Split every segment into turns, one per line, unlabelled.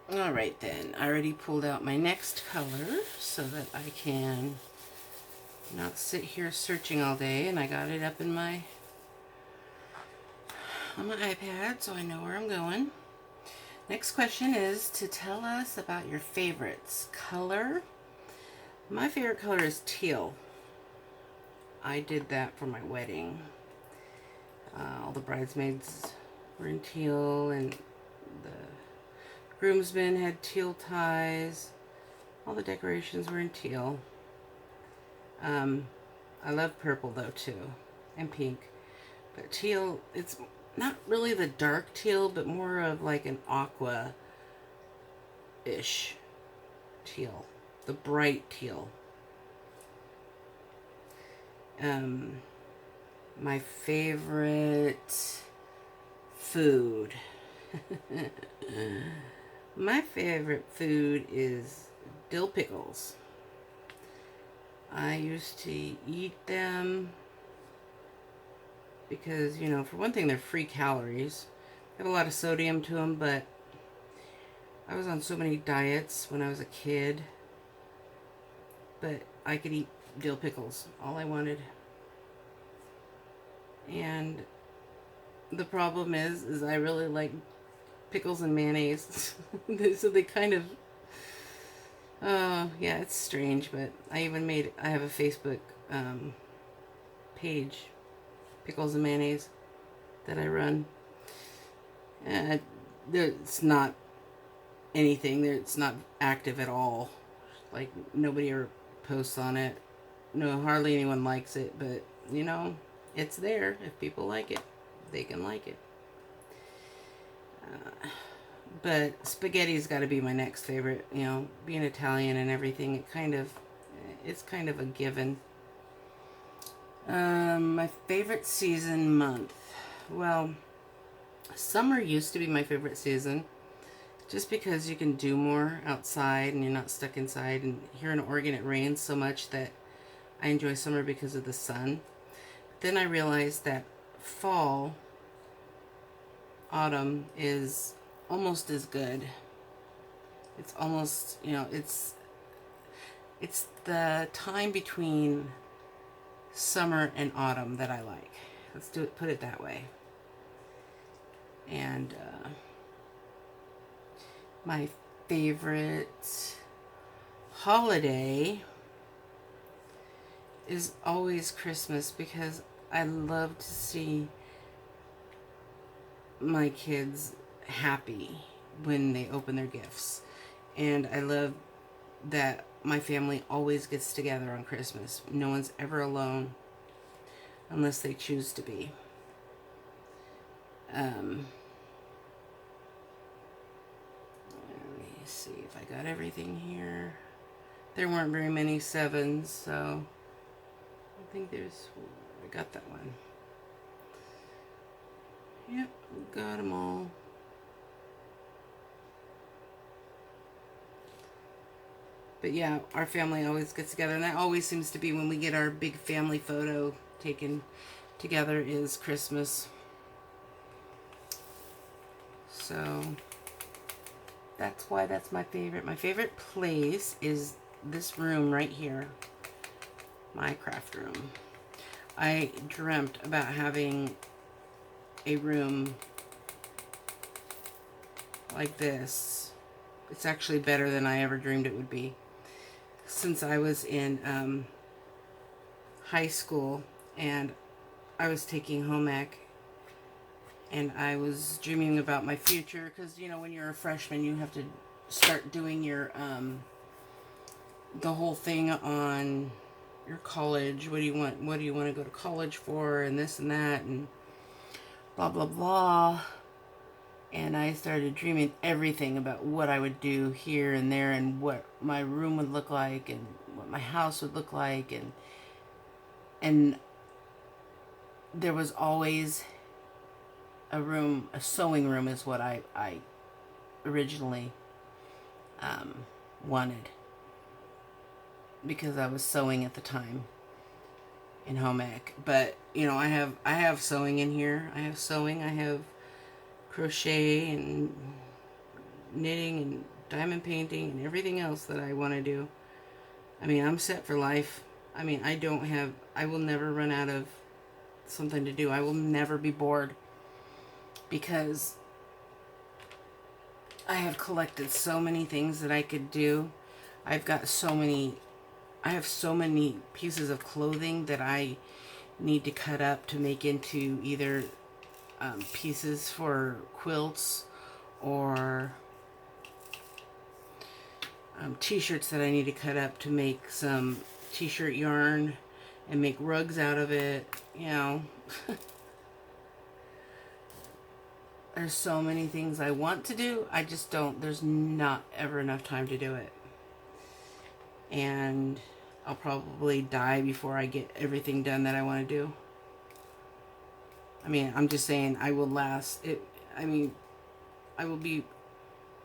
Alright then, I already pulled out my next color so that I can not sit here searching all day, and I got it up in on my iPad so I know where I'm going. Next question is to tell us about your favorites. Color. My favorite color is teal. I did that for my wedding. All the bridesmaids were in teal, and the groomsmen had teal ties. All the decorations were in teal. I love purple though too, and pink. But teal, it's not really the dark teal, but more of like an aqua-ish teal. The bright teal. My favorite food. My favorite food is dill pickles. I used to eat them because, you know, for one thing, they're free calories. They have a lot of sodium to them, but I was on so many diets when I was a kid, but I could eat dill pickles all I wanted. And the problem is I really like pickles and mayonnaise. So they kind of, yeah, it's strange, but I have a Facebook page, Pickles and Mayonnaise, that I run. It's not anything there. It's not active at all. Like, nobody ever posts on it. No, hardly anyone likes it, but, you know, it's there. If people like it, they can like it. But spaghetti's got to be my next favorite. You know, being Italian and everything, it's kind of a given. My favorite season month. Well, summer used to be my favorite season, just because you can do more outside and you're not stuck inside. And here in Oregon, it rains so much that I enjoy summer because of the sun. But then I realized that fall, autumn is almost as good. It's almost, you know, it's the time between summer and autumn that I like. Let's put it that way. And my favorite holiday is always Christmas, because I love to see my kids happy when they open their gifts. And I love that my family always gets together on Christmas. No one's ever alone unless they choose to be. Let me see if I got everything here. There weren't very many sevens, so I think I got that one. Yep, got them all. But yeah, our family always gets together, and that always seems to be when we get our big family photo taken together, is Christmas. So that's why that's my favorite. My favorite place is this room right here, my craft room. I dreamt about having a room like this. It's actually better than I ever dreamed it would be. Since I was in high school and I was taking home ec, and I was dreaming about my future, because, you know, when you're a freshman, you have to start doing your the whole thing on your college. What do you want to go to college for, and this and that, and blah blah blah. And I started dreaming everything about what I would do here and there, and what my room would look like, and what my house would look like, and there was always a sewing room is what I originally wanted, because I was sewing at the time in home ec. But, you know, I have sewing in here. I have crochet and knitting and diamond painting and everything else that I want to do. I mean, I'm set for life. I mean, I will never run out of something to do. I will never be bored because I have collected so many things that I could do. I've got so many, I have so many pieces of clothing that I need to cut up to make into either pieces for quilts or t-shirts that I need to cut up to make some t-shirt yarn and make rugs out of it. You know, there's so many things I want to do. I just don't, there's not ever enough time to do it. And I'll probably die before I get everything done that I want to do. I mean, I'm just saying I will last it. I mean, I will be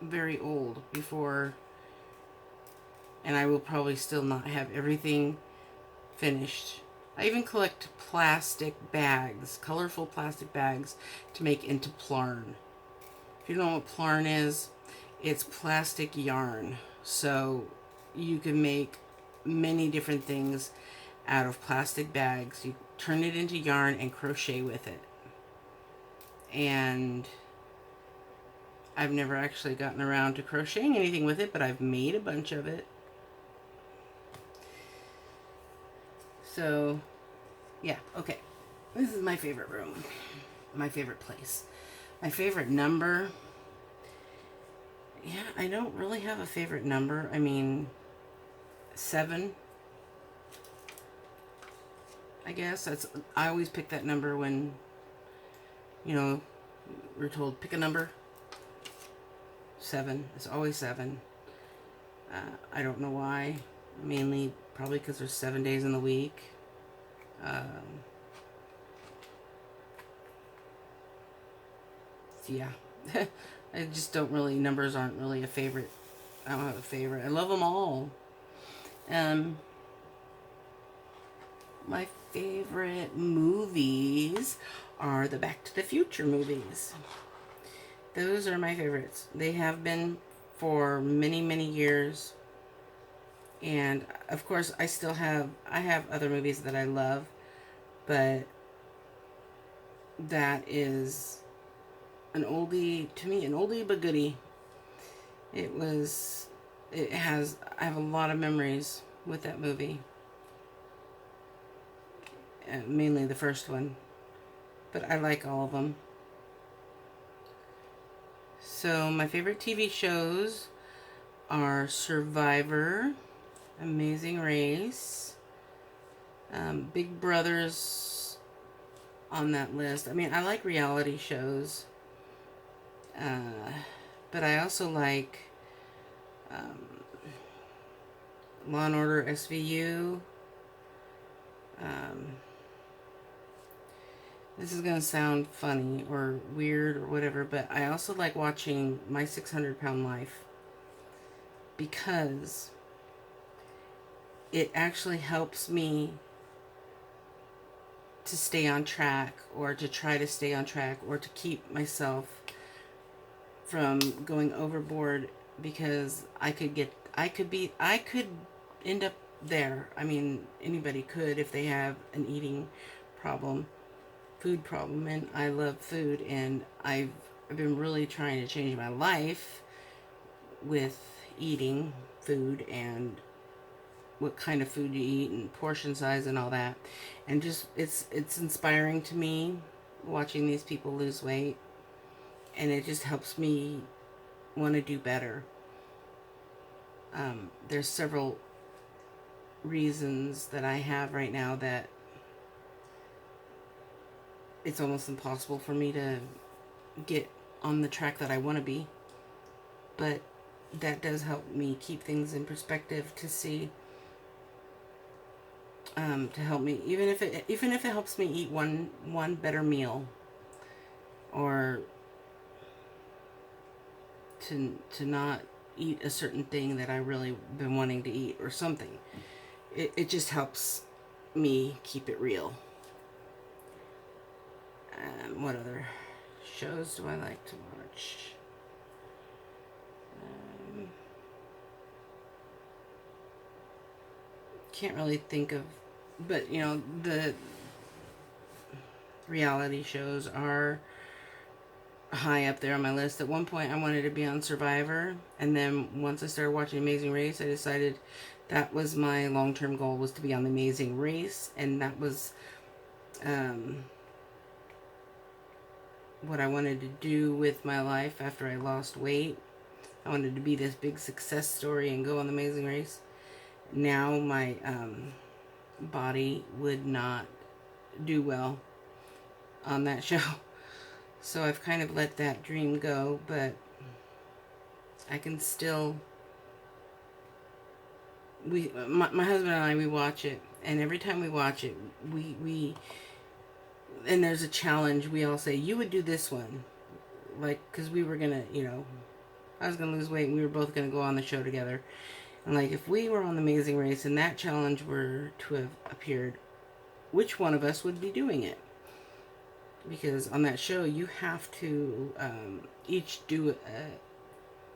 very old before, and I will probably still not have everything finished. I even collect plastic bags, colorful plastic bags to make into plarn. If you don't know what plarn is, it's plastic yarn. So you can make many different things out of plastic bags. You turn it into yarn and crochet with it. And I've never actually gotten around to crocheting anything with it, but I've made a bunch of it. So, yeah, okay. This is my favorite room. My favorite place. My favorite number. Yeah, I don't really have a favorite number. I mean, 7. I guess I always pick that number when, you know, we're told pick a number. 7. It's always 7. I don't know why. Mainly probably because there's 7 days in the week. Yeah. I just don't really, numbers aren't really a favorite. I don't have a favorite. I love them all. My favorite movies are the Back to the Future movies. Those are my favorites. They have been for many, many years. And of course, I have other movies that I love, but that is an oldie, to me, an oldie but goodie. I have a lot of memories with that movie. Mainly the first one. But I like all of them. So my favorite TV shows are Survivor, Amazing Race, Big Brother's on that list. I mean, I like reality shows. But I also like Law and Order SVU. This is going to sound funny or weird or whatever, but I also like watching My 600 Pound Life because it actually helps me to stay on track or to try to stay on track or to keep myself from going overboard because I could end up there. I mean, anybody could if they have an eating problem, food problem, and I love food, and I've been really trying to change my life with eating food and what kind of food you eat and portion size and all that. And just it's inspiring to me watching these people lose weight, and it just helps me want to do better. There's several reasons that I have right now that it's almost impossible for me to get on the track that I want to be. But that does help me keep things in perspective to see, to help me, even if it helps me eat one better meal, or to not eat a certain thing that I really been wanting to eat or something. It just helps me keep it real. What other shows do I like to watch? can't really think of, but you know, the reality shows are high up there on my list. At one point, I wanted to be on Survivor, and then once I started watching Amazing Race, I decided that was my long-term goal, was to be on the Amazing Race, and that was what I wanted to do with my life after I lost weight. I wanted to be this big success story and go on the Amazing Race. Now my body would not do well on that show. So I've kind of let that dream go, but I can still... my husband and I, we watch it, and every time we watch it, we and there's a challenge. We all say, you would do this one. Like, because we were going to, you know, I was going to lose weight, and we were both going to go on the show together. And, like, if we were on the Amazing Race and that challenge were to have appeared, which one of us would be doing it? Because on that show, you have to each do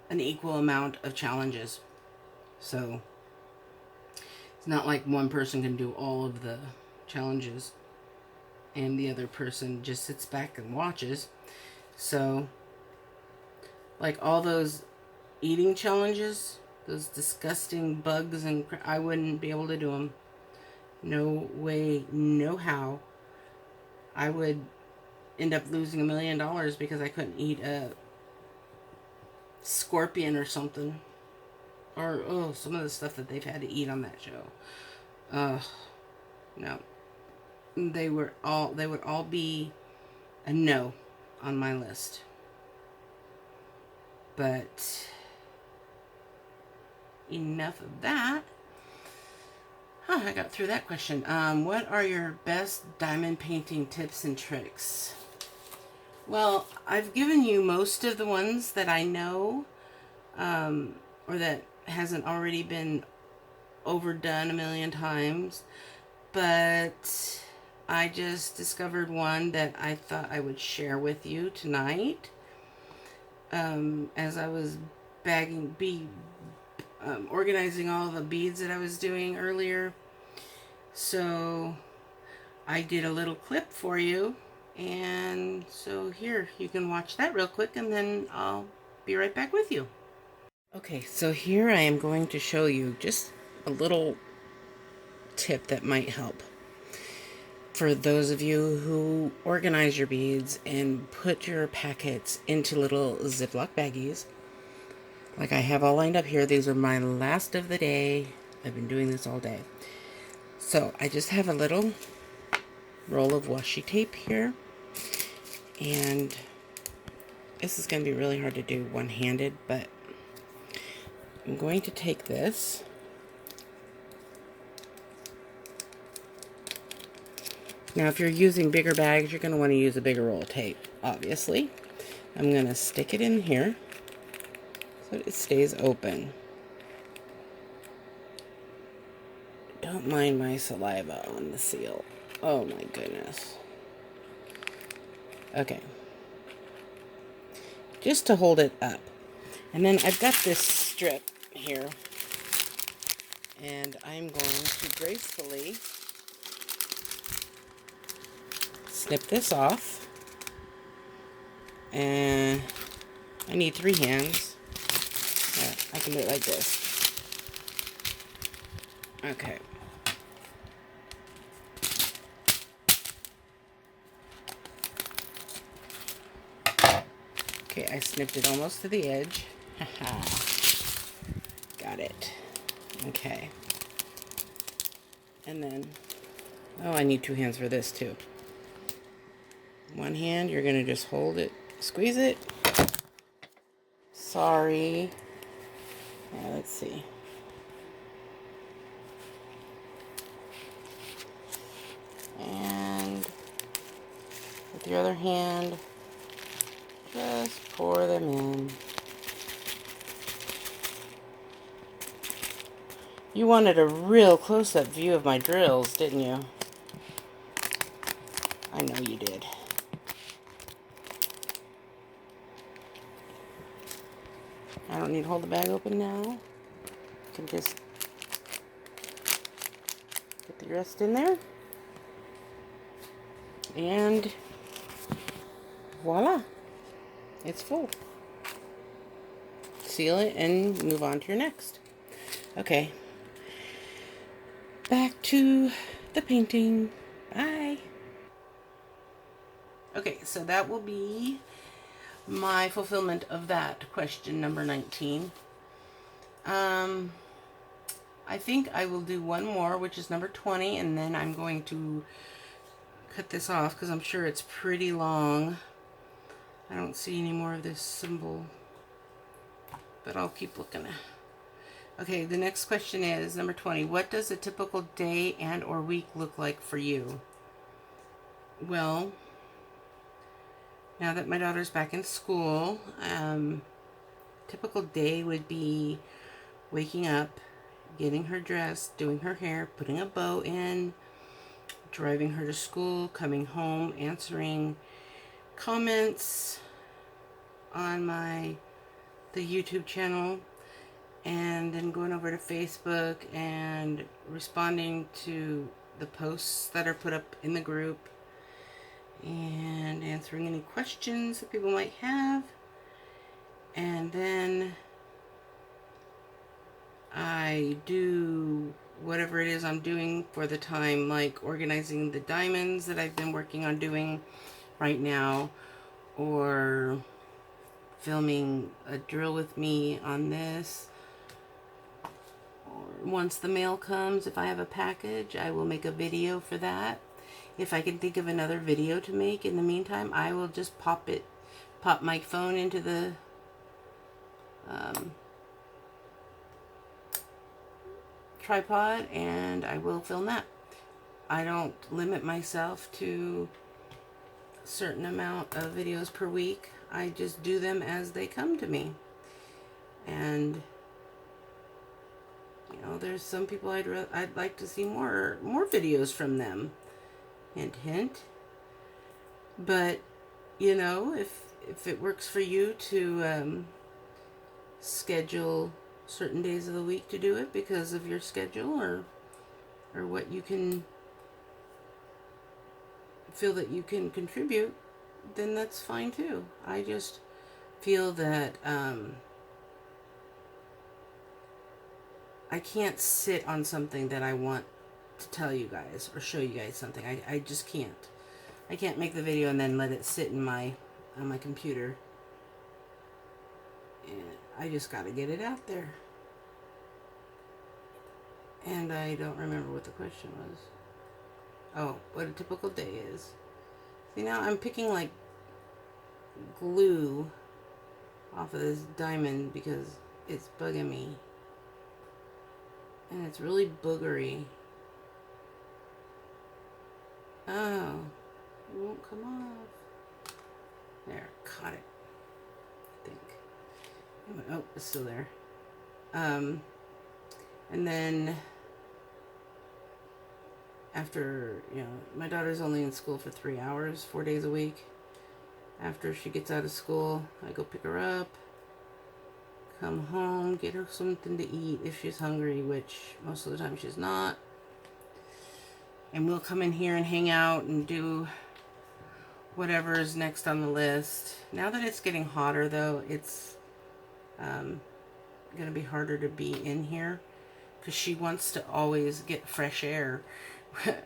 an equal amount of challenges. So, it's not like one person can do all of the challenges and the other person just sits back and watches. So, like all those eating challenges, those disgusting bugs, and I wouldn't be able to do them. No way, no how. I would end up losing $1 million because I couldn't eat a scorpion or something. Or, some of the stuff that they've had to eat on that show. No. They would all be a no on my list. But enough of that. I got through that question. What are your best diamond painting tips and tricks? Well, I've given you most of the ones that I know, or that hasn't already been overdone a million times, but I just discovered one that I thought I would share with you tonight. As I was organizing all the beads that I was doing earlier. So I did a little clip for you, and so here, you can watch that real quick, and then I'll be right back with you. Okay, so here I am going to show you just a little tip that might help for those of you who organize your beads and put your packets into little Ziploc baggies. Like I have all lined up here. These are my last of the day. I've been doing this all day. So I just have a little roll of washi tape here. And this is going to be really hard to do one-handed, but I'm going to take this. Now, if you're using bigger bags, you're going to want to use a bigger roll of tape, obviously. I'm going to stick it in here so it stays open. Don't mind my saliva on the seal. Oh my goodness. Okay. Just to hold it up. And then I've got this strip here. And I'm going to gracefully snip this off. And I need 3 hands. Yeah, I can do it like this. Okay. Okay, I snipped it almost to the edge. Haha. Got it. Okay. And then, I need 2 hands for this too. One hand, you're going to just hold it, squeeze it. Sorry. Let's see. And with your other hand, just pour them in. You wanted a real close-up view of my drills, didn't you? I know you did. I don't need to hold the bag open now. I can just Put the rest in there. And voila. It's full. Seal it and move on to your next. Okay. Back to the painting. Bye. Okay, so that will be my fulfillment of that question number 19. I think I will do one more, which is number 20, and then I'm going to cut this off because I'm sure it's pretty long. I don't see any more of this symbol, but I'll keep looking. Okay, the next question is number 20. What does a typical day and or week look like for you? Well, now that my daughter's back in school, typical day would be waking up, getting her dressed, doing her hair, putting a bow in, driving her to school, coming home, answering comments on the YouTube channel, and then going over to Facebook and responding to the posts that are put up in the group and answering any questions that people might have. And then I do whatever it is I'm doing for the time, like organizing the diamonds that I've been working on doing right now, or filming a drill with me on this. Or once the mail comes, if I have a package, I will make a video for that. If I can think of another video to make in the meantime, I will just pop my phone into the tripod and I will film that. I don't limit myself to a certain amount of videos per week. I just do them as they come to me. And you know, there's some people I'd like to see more videos from them. Hint, hint. But you know, if it works for you to schedule certain days of the week to do it because of your schedule or what you can feel that you can contribute, then that's fine too. I just feel that I can't sit on something that I want to tell you guys or show you guys something. I just can't. I can't make the video and then let it sit in on my computer. And I just got to get it out there. And I don't remember what the question was. Oh, what a typical day is. See, now I'm picking like glue off of this diamond because it's bugging me. And it's really boogery. Oh, it won't come off. There, caught it. I think. Oh, it's still there. And then after, you know, my daughter's only in school for 3 hours, 4 days a week. After she gets out of school, I go pick her up, come home, get her something to eat if she's hungry, which most of the time she's not. And we'll come in here and hang out and do whatever is next on the list. Now that it's getting hotter, though, it's going to be harder to be in here because she wants to always get fresh air,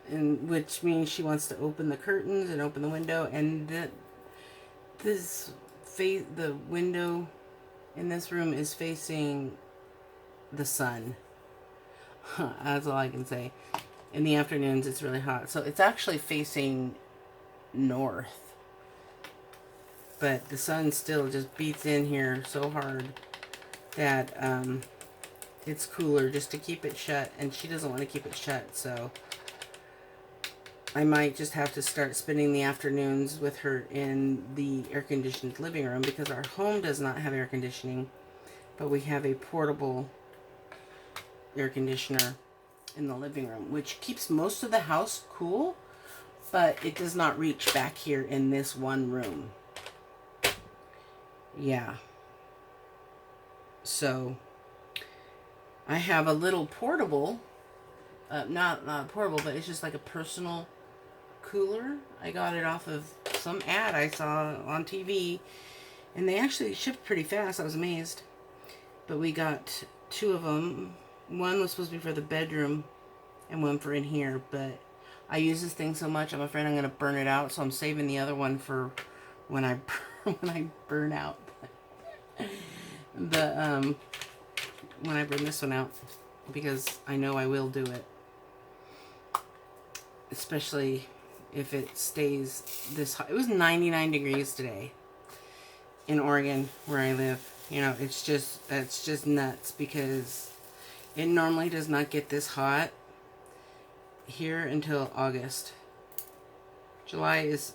and which means she wants to open the curtains and open the window. And the window in this room is facing the sun. That's all I can say. In the afternoons, it's really hot. So it's actually facing north. But the sun still just beats in here so hard that it's cooler just to keep it shut. And she doesn't want to keep it shut. So I might just have to start spending the afternoons with her in the air-conditioned living room because our home does not have air conditioning. But we have a portable air conditioner in the living room, which keeps most of the house cool, but it does not reach back here in this one room. Yeah. So I have a little portable not portable, but it's just like a personal cooler. I got it off of some ad I saw on TV, and they actually shipped pretty fast. I was amazed. But we got two of them. One was supposed to be for the bedroom and one for in here, but I use this thing so much I'm afraid I'm going to burn it out, so I'm saving the other one for when I when I burn out the when I burn this one out, because I know I will do it, especially if it stays this hot. It was 99 degrees today in Oregon where I live. You know, that's just nuts, because it normally does not get this hot here until August. July is,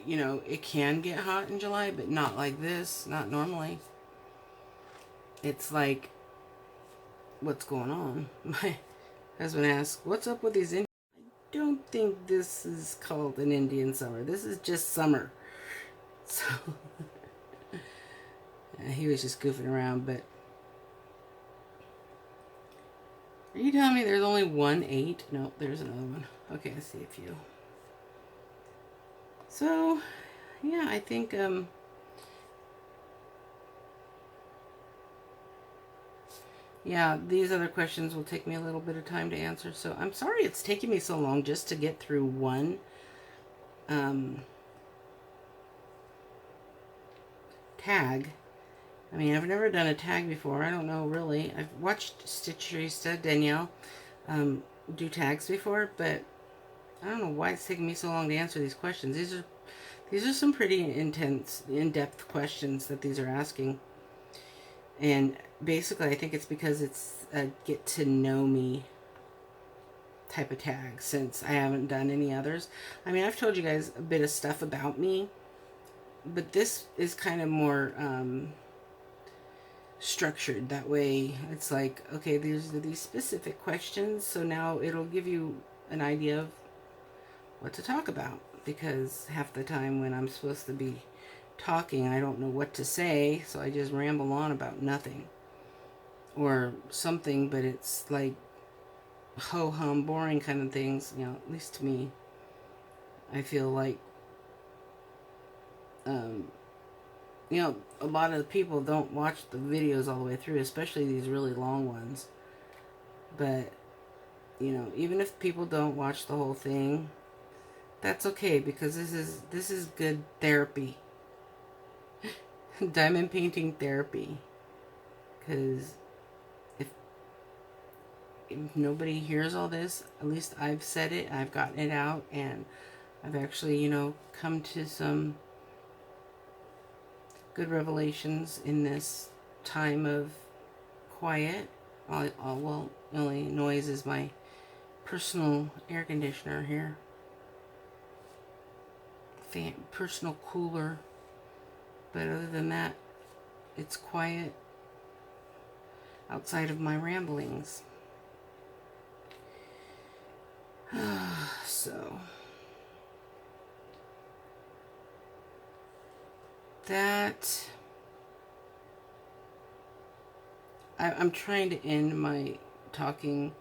you know, it can get hot in July, but not like this, not normally. It's like, what's going on? My husband asked, what's up with these Indians? I don't think this is called an Indian summer. This is just summer. So, he was just goofing around, but are you telling me there's only 1/8? No, there's another one. Okay, I see a few. So, yeah, I think, yeah, these other questions will take me a little bit of time to answer. So I'm sorry it's taking me so long just to get through one tag. I mean, I've never done a tag before. I don't know, really. I've watched Stitcherista, Danielle, do tags before, but I don't know why it's taking me so long to answer these questions. These are some pretty intense, in-depth questions that these are asking. And basically, I think it's because it's a get-to-know-me type of tag, since I haven't done any others. I mean, I've told you guys a bit of stuff about me, but this is kind of more structured. That way, it's like, okay, these are these specific questions, so now it'll give you an idea of what to talk about, because half the time when I'm supposed to be talking, I don't know what to say, so I just ramble on about nothing or something, but it's like ho-hum, boring kind of things, you know, at least to me. I feel like, you know, a lot of the people don't watch the videos all the way through, especially these really long ones. But, you know, even if people don't watch the whole thing, that's okay, because this is good therapy. Diamond painting therapy. Because if nobody hears all this, at least I've said it, I've gotten it out, and I've actually, you know, come to some good revelations in this time of quiet. Well, the only noise is my personal air conditioner here. Personal cooler. But other than that, it's quiet outside of my ramblings. So, that, I'm trying to end my talking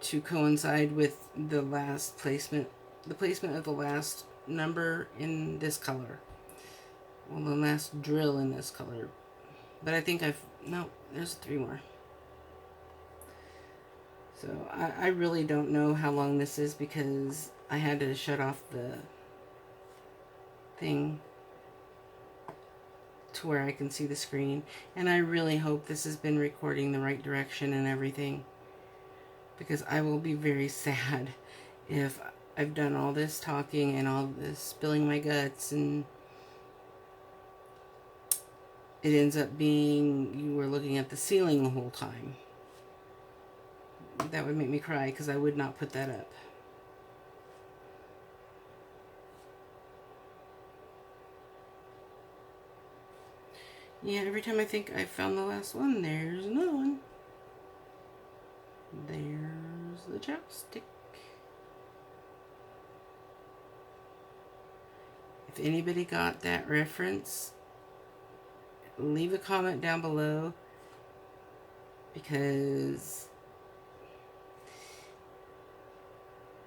to coincide with the last placement, the placement of the last number in this color. Well, the last drill in this color. But I think no, there's 3 more. So I really don't know how long this is, because I had to shut off the thing to where I can see the screen. And I really hope this has been recording the right direction and everything, because I will be very sad if I've done all this talking and all this spilling my guts and it ends up being you were looking at the ceiling the whole time. That would make me cry, because I would not put that up. Yeah, every time I think I found the last one, there's another one. There's the chopstick. If anybody got that reference, leave a comment down below, because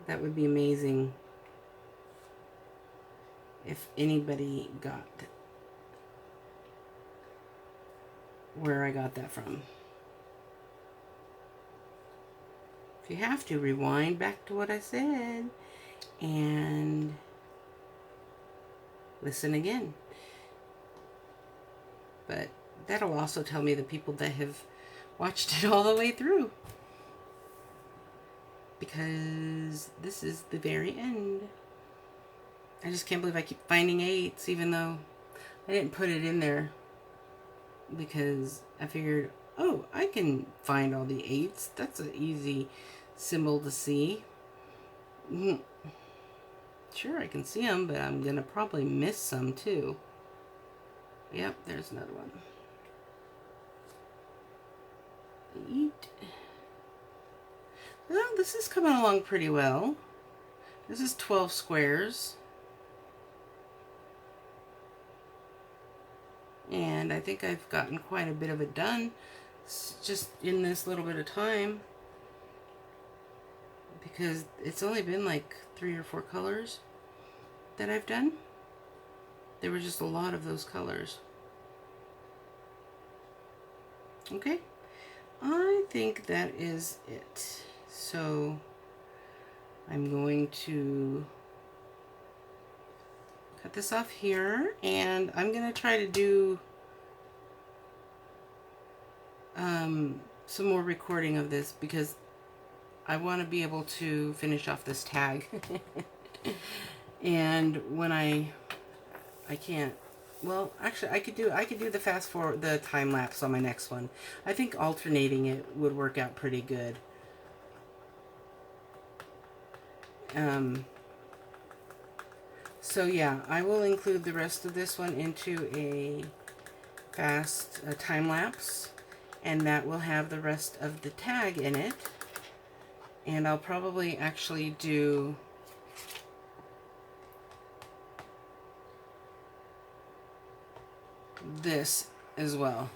That would be amazing if anybody got where I got that from. If you have to, rewind back to what I said and listen again. But that'll also tell me the people that have watched it all the way through, because this is the very end. I just can't believe I keep finding 8s, even though I didn't put it in there, because I figured, oh, I can find all the 8s. That's an easy symbol to see. Sure, I can see them, but I'm gonna probably miss some too. Yep, there's another one. 8. Well, this is coming along pretty well. This is 12 squares. And I think I've gotten quite a bit of it done just in this little bit of time, because it's only been like 3 or 4 colors that I've done. There were just a lot of those colors. Okay, I think that is it. So I'm going to cut this off here, and I'm going to try to do some more recording of this, because I want to be able to finish off this tag. And when I can't, well, actually I could do the fast forward, the time lapse on my next one. I think alternating it would work out pretty good. So yeah, I will include the rest of this one into a fast time lapse, and that will have the rest of the tag in it. And I'll probably actually do this as well,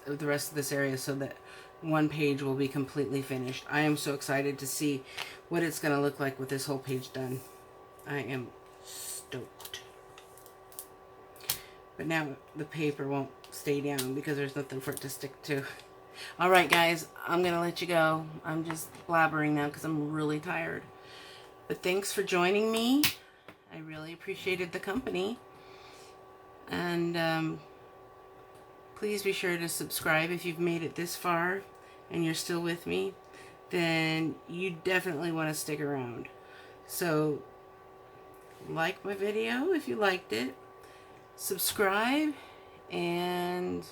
the rest of this area, so that one page will be completely finished. I am so excited to see what it's going to look like with this whole page done. I am stoked. But now the paper won't stay down because there's nothing for it to stick to. All right, guys, I'm going to let you go. I'm just blabbering now because I'm really tired. But thanks for joining me. I really appreciated the company. And please be sure to subscribe if you've made it this far and you're still with me. Then you definitely want to stick around. So like my video if you liked it. Subscribe, and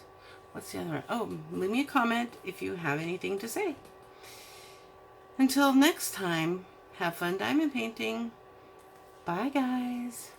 what's the other one? Oh, leave me a comment if you have anything to say. Until next time, have fun diamond painting. Bye, guys.